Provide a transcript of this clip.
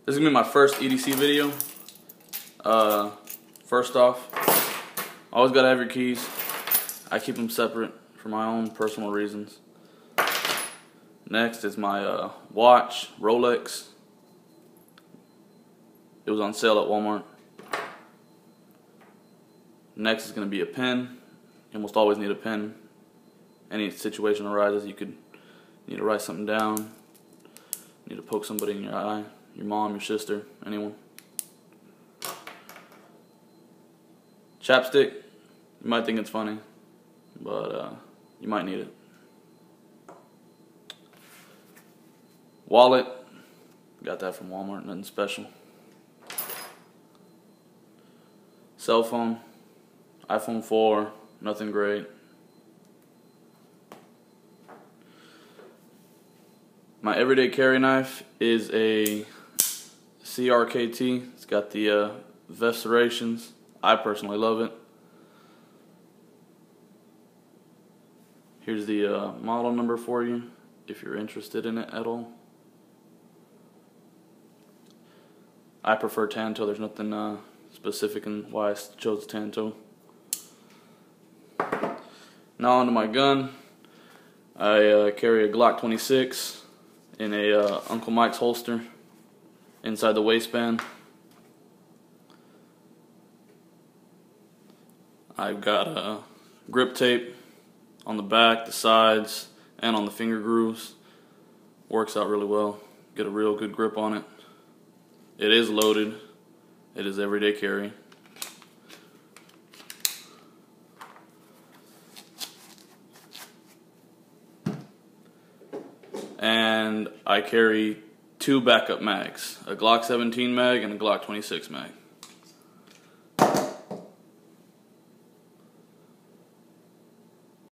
This is gonna be my first EDC video. First off, always gotta have your keys. I keep them separate for my own personal reasons. Next is my watch, Rolex. It was on sale at Walmart. Next is gonna be a pen. You almost always need a pen. Any situation arises, you could need to write something down. Need to poke somebody in your eye, your mom, your sister, anyone. Chapstick, you might think it's funny, but you might need it. Wallet, got that from Walmart, nothing special. Cell phone, iPhone 4, nothing great. My everyday carry knife is a CRKT. It's got the vest serrations. I personally love it. Here's the model number for you if you're interested in it at all. I prefer Tanto. There's nothing specific in why I chose Tanto. Now onto my gun. I carry a Glock 26 in a Uncle Mike's holster inside the waistband. I've got grip tape on the back, the sides, and on the finger grooves. Works out really well. Get a real good grip on it. It is loaded. It is everyday carry. And I carry two backup mags, a Glock 17 mag and a Glock 26 mag.